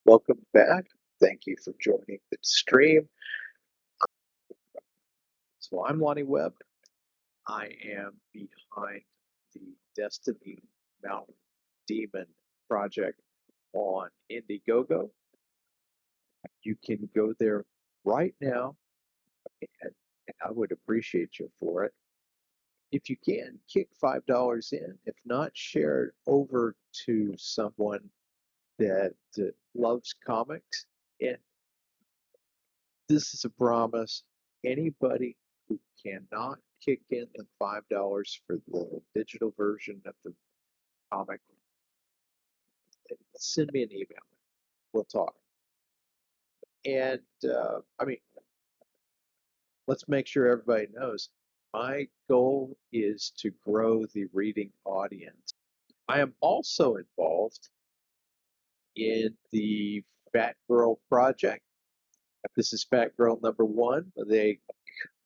Welcome back. Thank you for joining the stream. So I'm Lonnie Webb. I am behind the Destiny Mountain Demon project on Indiegogo. You can go there right now, and I would appreciate you for it. If you can, kick $5 in. If not, share it over to someone that loves comics. And this is a promise. Anybody who cannot kick in the $5 for the digital version of the comic, send me an email. We'll talk. And let's make sure everybody knows my goal is to grow the reading audience. I am also involved in the Fat Girl Project. This is Fat Girl number 1. They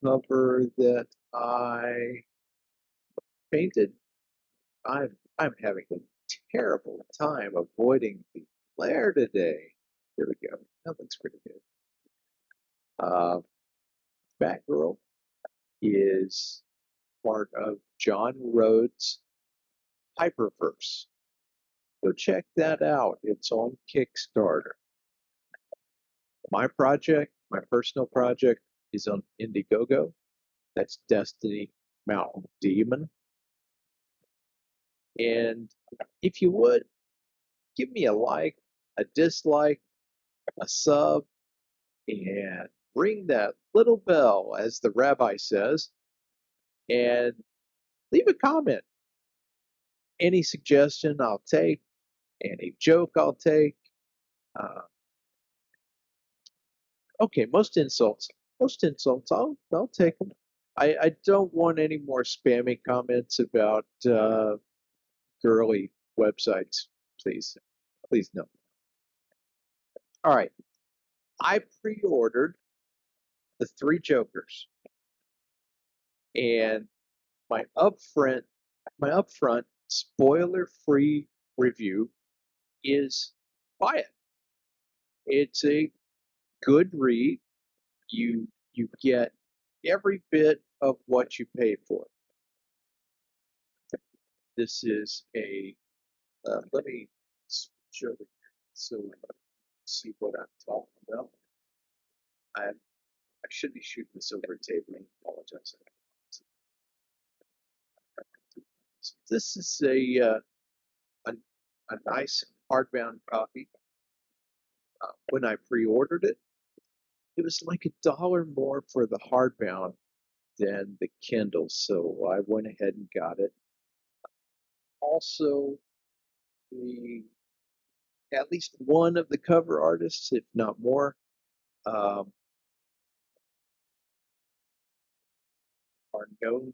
cover that I painted. I'm having a terrible time avoiding the glare today. Here we go. That looks pretty good. Batgirl is part of John Rhodes' Hyperverse. Go check that out. It's on Kickstarter. My project, my personal project, is on Indiegogo. That's Destiny Mountain Demon. And if you would, give me a like, a dislike, a sub, and ring that little bell, as the rabbi says, and leave a comment. Any suggestion I'll take, any joke I'll take. Okay, most insults, I'll take them. I don't want any more spammy comments about girly websites, please. Please no. All right, I pre-ordered the Three Jokers, and my upfront spoiler-free review is buy it. It's a good read. You get every bit of what you pay for. This is a let me switch over here so we can see what I'm talking about. I should be shooting this over a table. I apologize. So this is a nice hardbound copy. When I pre-ordered it, it was like $1 more for the hardbound than the Kindle, so I went ahead and got it. Also, the at least one of the cover artists, if not more, um, are known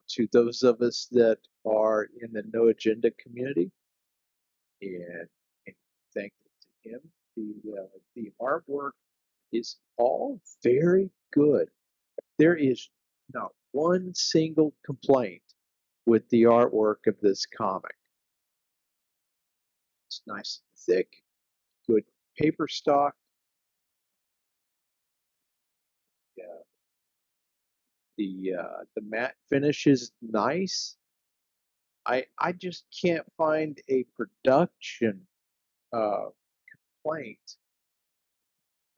to those of us that are in the No Agenda community, and thankful to him. The artwork is all very good. There is not one single complaint with the artwork of this comic. It's nice and thick, good paper stock. Yeah, the matte finish is nice. I just can't find a production uh, complaint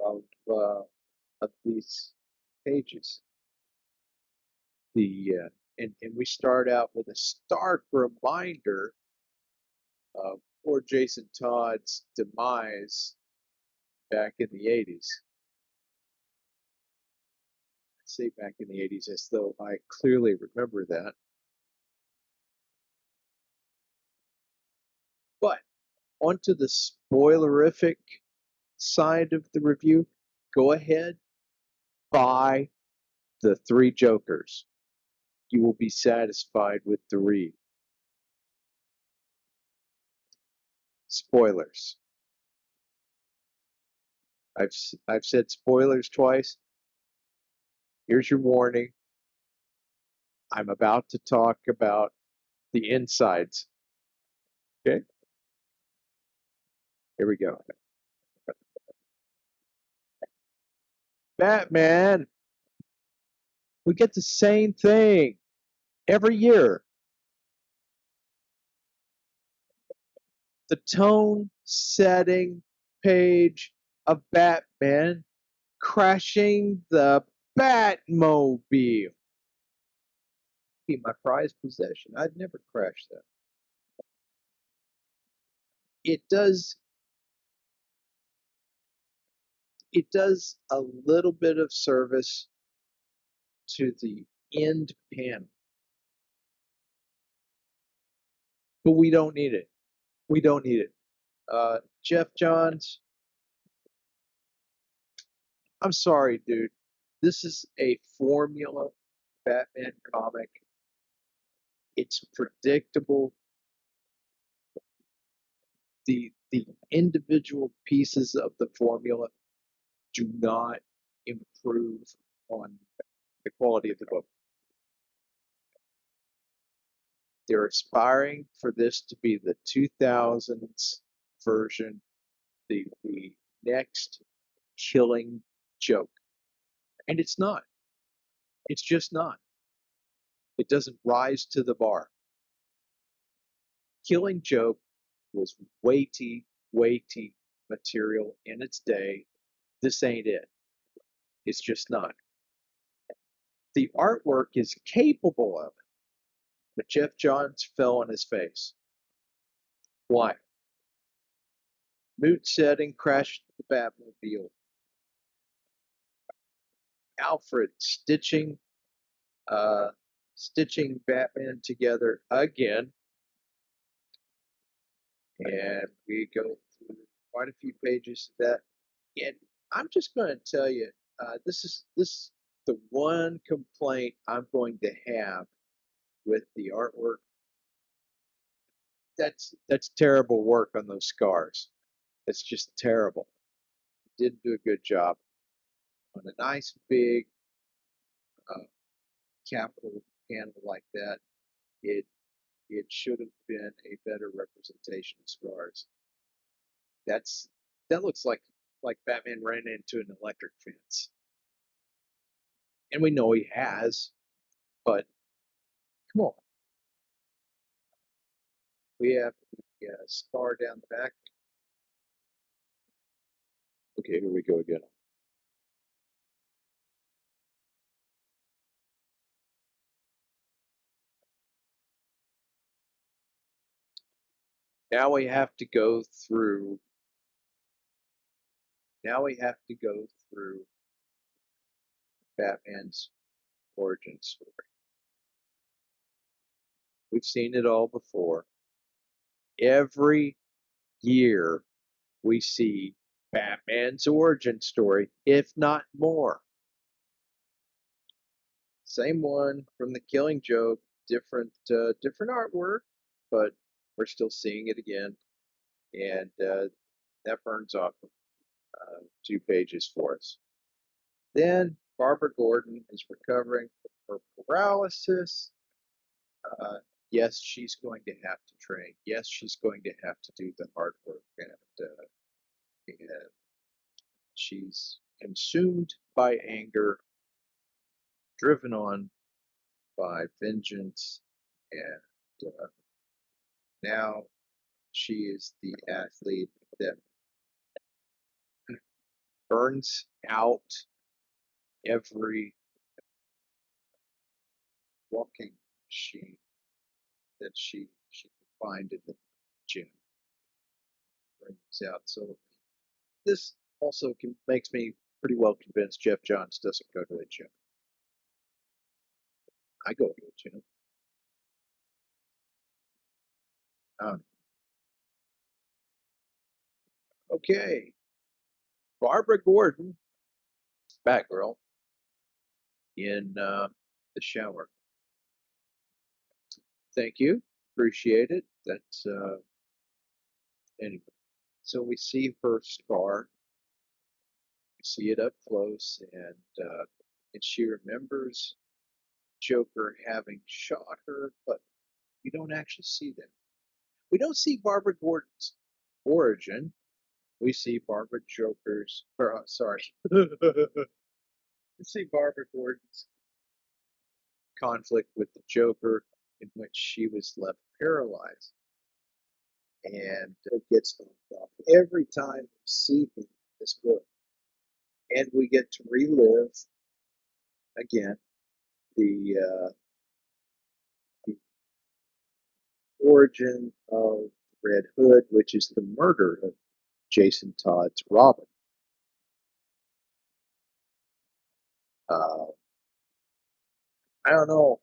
of uh, of these pages. The and we start out with a stark reminder of poor Jason Todd's demise back in the 80s. I say back in the 80s as though I clearly remember that. But onto the spoilerific side of the review, go ahead, buy the Three Jokers. You will be satisfied with the read. Spoilers. I've said spoilers twice. Here's your warning. I'm about to talk about the insides. Okay? Here we go. Batman, we get the same thing every year. The tone setting page of Batman crashing the Batmobile. Be my prized possession. I'd never crash that. It does it does a little bit of service to the end panel, but we don't need it. We don't need it. Jeff Johns, I'm sorry, dude. This is a formula Batman comic. It's predictable. The individual pieces of the formula do not improve on the quality of the book. They're aspiring for this to be the 2000s version, the next Killing Joke. And it's not. It's just not. It doesn't rise to the bar. Killing Joke was weighty material in its day. This ain't it. It's just not. The artwork is capable of it, but Jeff Johns fell on his face. Why? Mood setting crashed the Batmobile. Alfred uh, stitching Batman together again, and we go through quite a few pages of that. And I'm just going to tell you, this the one complaint I'm going to have with the artwork. That's terrible work on those scars. It's just terrible. Didn't do a good job on a nice big uh, capital panel like that. It it should have been a better representation of scars. That's that looks like Batman ran into an electric fence, and we know he has. But come on, we have the scar down the back. Okay, here we go again. Now we have to go through. Now we have to go through Batman's origin story. We've seen it all before. Every year we see Batman's origin story, if not more. Same one from the Killing Joke, different artwork, but we're still seeing it again, and that burns off 2 pages for us. Then Barbara Gordon is recovering from her paralysis. Uh, yes, she's going to have to train. Yes, she's going to have to do the hard work, and she's consumed by anger, driven on by vengeance, and now she is the athlete that burns out every walking machine that she can find in the gym. Burns out. So this also makes me pretty well convinced Jeff Johns doesn't go to the gym. I go to the gym. Um, okay, Barbara Gordon, Batgirl, in the shower. Thank you, appreciate it. That's anyway. So we see her scar, we see it up close, and she remembers Joker having shot her, but we don't actually see that. We don't see Barbara Gordon's origin. We see Barbara Joker's, or sorry, You see Barbara Gordon's conflict with the Joker, in which she was left paralyzed and gets knocked off every time we see him in this book. And we get to relive again the origin of Red Hood, which is the murder of Jason Todd's Robin. Uh, I don't know.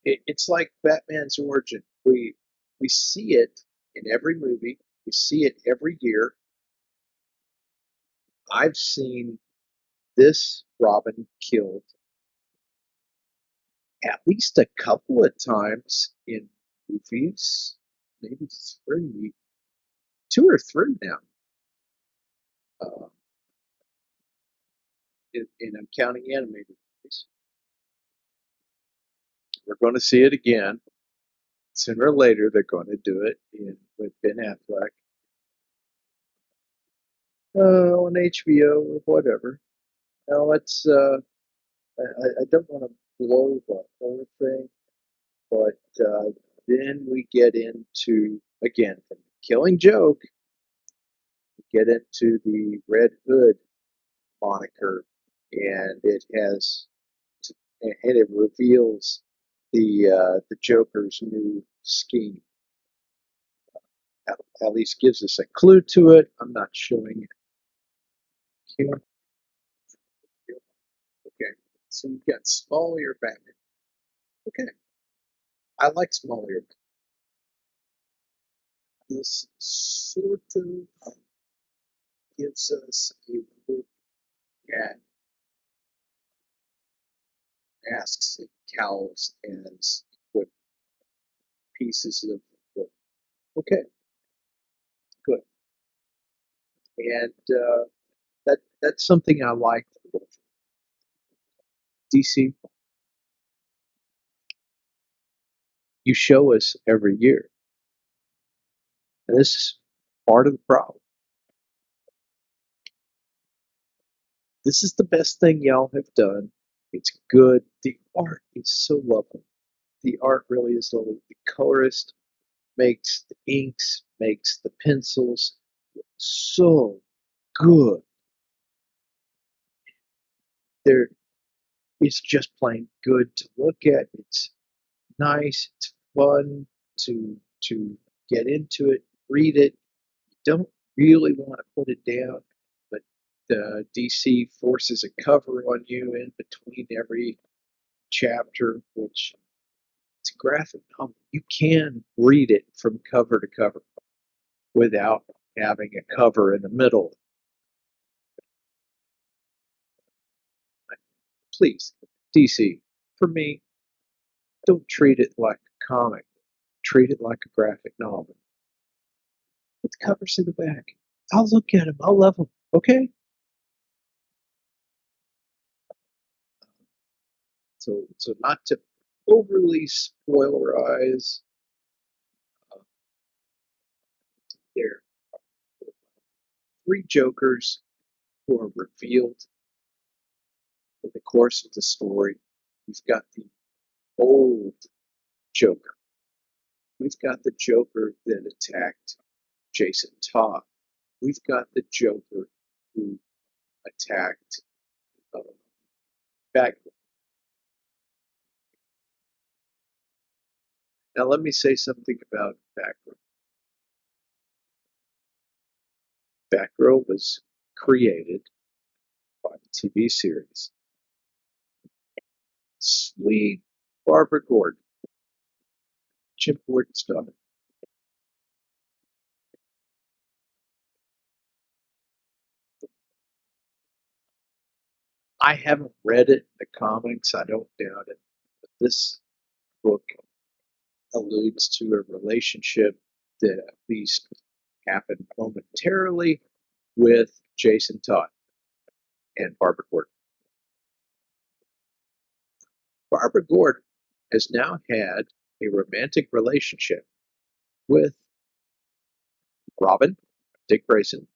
It's like Batman's origin. We see it in every movie. We see it every year. I've seen this Robin killed at least a couple of times in movies, maybe three, two or three now. Uh, and I'm counting animated movies. We're going to see it again. Sooner or later, they're going to do it with Ben Affleck on HBO or whatever. No, it's I don't want to blow the whole thing, but then we get into again from Killing Joke, we get into the Red Hood moniker, and it reveals the Joker's new scheme. At least gives us a clue to it. I'm not showing it here. Okay, so you've got smaller Batman. Okay, I like smaller. This sort of gives us a look at masks and cowls as with pieces of wood. Okay, good. And that's something I like. DC, you show us every year. And this is part of the problem. This is the best thing y'all have done. It's good. The art is so lovely. The art really is lovely. The colorist makes the inks, makes the pencils so good. There, it's just plain good to look at. It's nice. It's fun to get into it, read it. You don't really want to put it down, but DC forces a cover on you in between every chapter, which it's a graphic novel. You can read it from cover to cover without having a cover in the middle. Please, DC, for me, don't treat it like a comic. Treat it like a graphic novel. Put the covers in the back. I'll look at them. I'll love them. Okay? So not to overly spoilerize, uh, there are three Jokers who are revealed in the course of the story. We've got the old Joker. We've got the Joker that attacked Jason Todd. We've got the Joker who attacked uh, Batgirl. Now, let me say something about Batgirl. Batgirl was created by the TV series. Sweet Barbara Gordon, Jim Gordon's daughter. I haven't read it in the comics, I don't doubt it. But this book alludes to a relationship that at least happened momentarily with Jason Todd and Barbara Gordon. Barbara Gordon has now had a romantic relationship with Robin, Dick Grayson,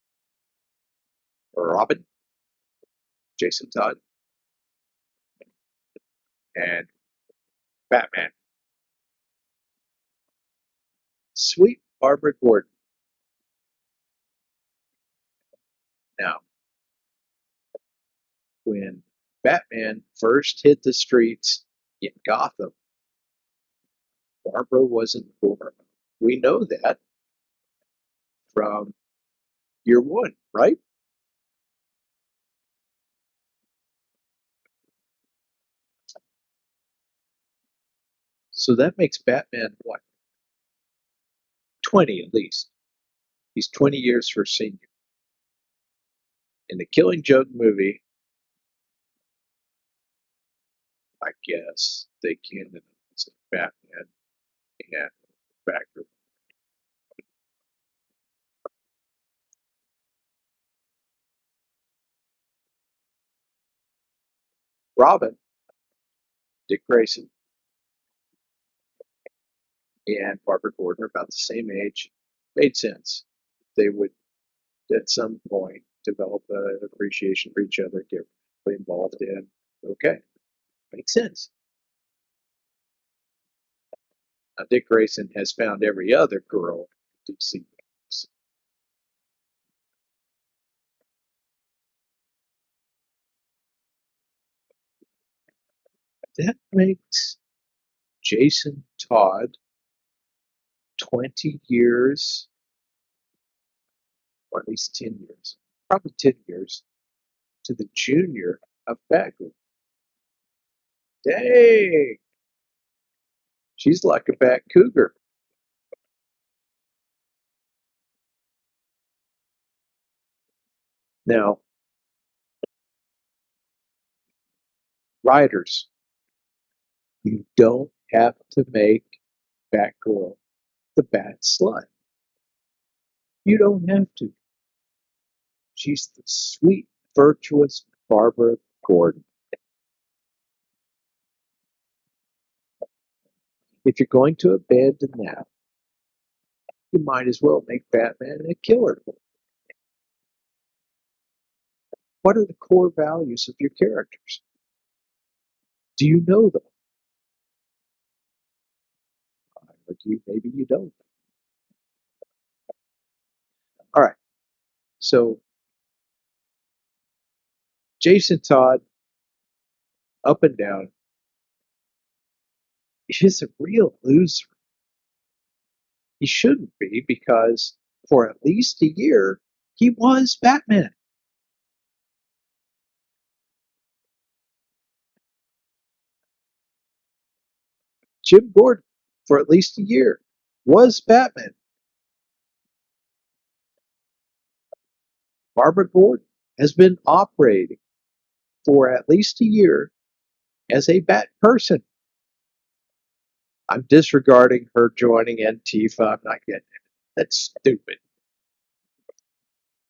Robin, Jason Todd, and Batman. Sweet Barbara Gordon. Now, when Batman first hit the streets in Gotham, Barbara wasn't born. We know that from year one, right? So that makes Batman what, 20 at least. He's 20 years her senior. In the Killing Joke movie, I guess they canonized Batman and Batgirl. Robin, Dick Grayson, and Barbara Gordon are about the same age. Made sense. They would, at some point, develop an appreciation for each other, get really involved in. Okay, makes sense. Now, Dick Grayson has found every other girl in DC. That makes Jason Todd 20 years, or at least 10 years, probably 10 years, to the junior of Batgirl. Dang! She's like a Bat Cougar. Now, writers, you don't have to make Batgirl the Bat Slut. You don't have to. She's the sweet, virtuous Barbara Gordon. If you're going to abandon that, you might as well make Batman a killer. What are the core values of your characters? Do you know them? I argue maybe you don't. All right. So Jason Todd, up and down, is a real loser. He shouldn't be because for at least a year he was Batman. Jim Gordon, for at least a year, was Batman. Barbara Gordon has been operating for at least a year as a Bat person. I'm disregarding her joining Antifa. I'm not getting it. That's stupid.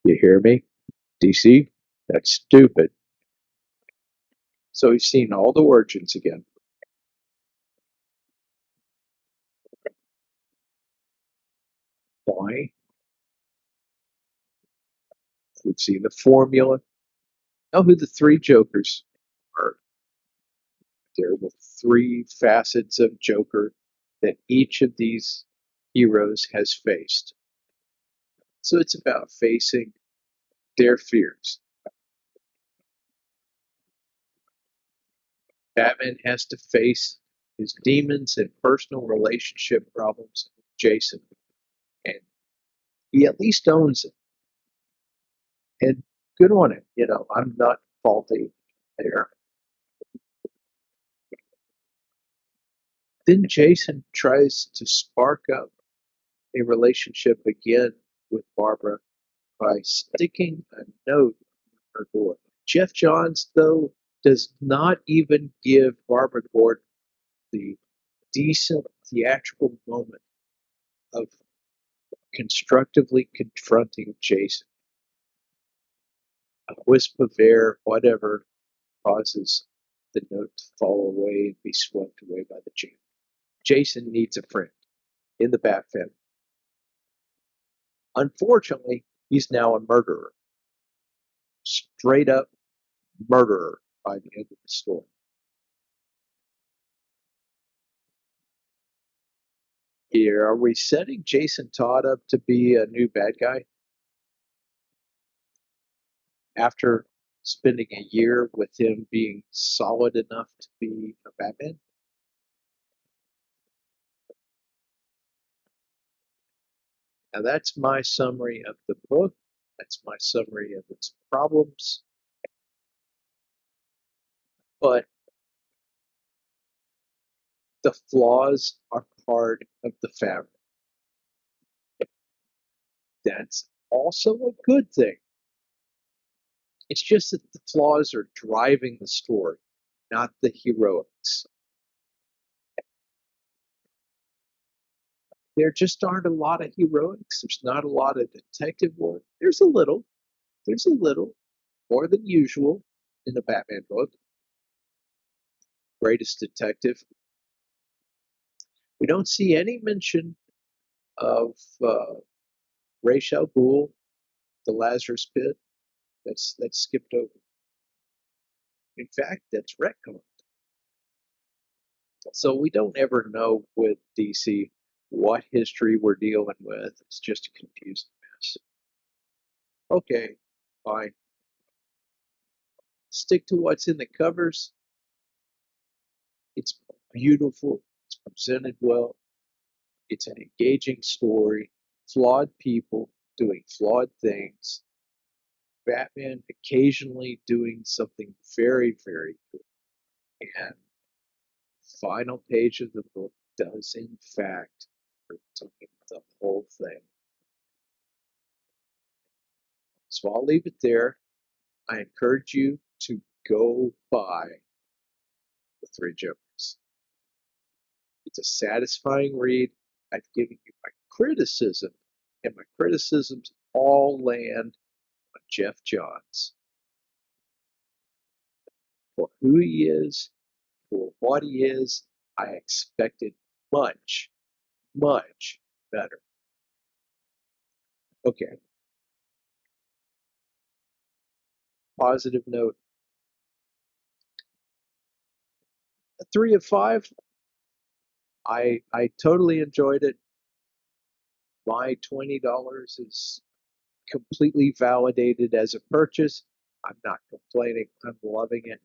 You hear me? DC? That's stupid. So he's seen all the origins again. Why? We've seen the formula. Know who the three Jokers are. They're the three facets of Joker that each of these heroes has faced. So it's about facing their fears. Batman has to face his demons and personal relationship problems with Jason, and he at least owns it. And good on him. I'm not faulty there. Then Jason tries to spark up a relationship again with Barbara by sticking a note on her door. Jeff Johns, though, does not even give Barbara Gordon the decent theatrical moment of constructively confronting Jason. A wisp of air, whatever, causes the note to fall away and be swept away by the jam. Jason needs a friend in the Bat family. Unfortunately, he's now a murderer. Straight up murderer by the end of the story. Here, are we setting Jason Todd up to be a new bad guy after spending a year with him being solid enough to be a Batman? Now, that's my summary of the book. That's my summary of its problems. But the flaws are part of the fabric. That's also a good thing. It's just that the flaws are driving the story, not the heroics. There just aren't a lot of heroics. There's not a lot of detective work. There's a little, more than usual in the Batman book. Greatest detective. We don't see any mention of Ra's al Ghul, the Lazarus Pit. That's skipped over. In fact, that's retconned. So we don't ever know with DC what history we're dealing with. It's just a confusing mess. Okay, fine. Stick to what's in the covers. It's beautiful. It's presented well. It's an engaging story. Flawed people doing flawed things. Batman occasionally doing something very, very good. And final page of the book does, in fact, redeem the whole thing. So I'll leave it there. I encourage you to go buy The Three Jokers. It's a satisfying read. I've given you my criticism, and my criticisms all land on Jeff Johns for who he is, for what he is. I expected much, much better. Okay, positive note. A 3 of 5. I totally enjoyed it. My $20 is completely validated as a purchase. I'm not complaining. I'm loving it.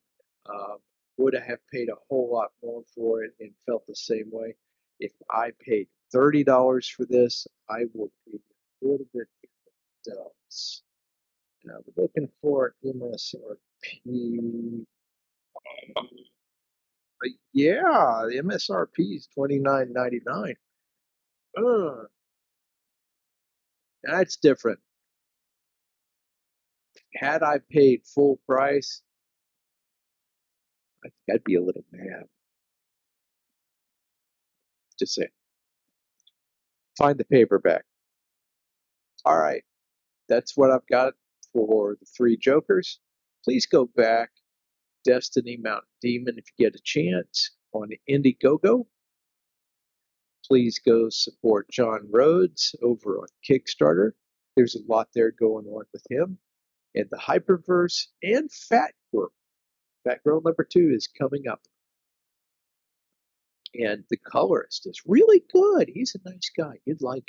Um, would I have paid a whole lot more for it and felt the same way? If I paid $30 for this, I would be a little bit in the dumps. And I'm looking for MSRP. Yeah, the MSRP is $29.99. That's different. Had I paid full price, I think I'd be a little mad. Just say, find the paperback. All right, that's what I've got for the Three Jokers. Please go back Destiny Mountain Demon if you get a chance on Indiegogo. Please go support John Rhodes over on Kickstarter. There's a lot there going on with him and the Hyperverse and Fat Girl. Fat Girl #2 is coming up. And the colorist is really good. He's a nice guy. You'd like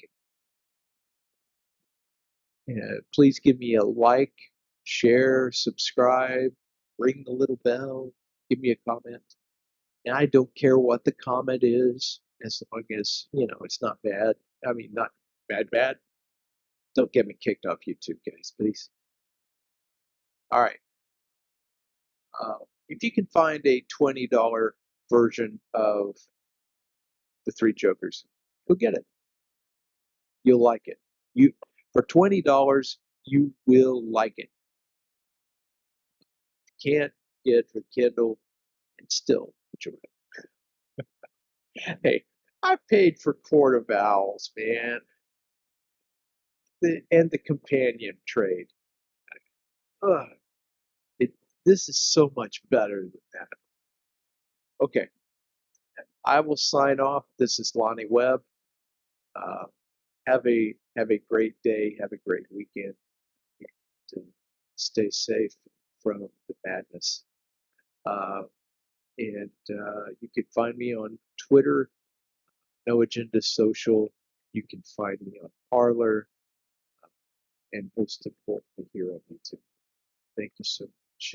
him. Please give me a like, share, subscribe, ring the little bell, give me a comment. And I don't care what the comment is, as long as, it's not bad. I mean, not bad, bad. Don't get me kicked off YouTube, guys, please. All right. If you can find a $20 version of The Three Jokers, go get it. You'll like it. You For $20, you will like it. Can't get for Kindle and still enjoy it. Hey, I paid for Court of Owls, man, and the companion trade. Ugh, it, this is so much better than that. Okay, I will sign off. This is Lonnie Webb. Uh, have a great day. Have a great weekend. To stay safe from the madness. And you can find me on Twitter No Agenda Social. You can find me on Parler, and most importantly here on YouTube. Thank you so much.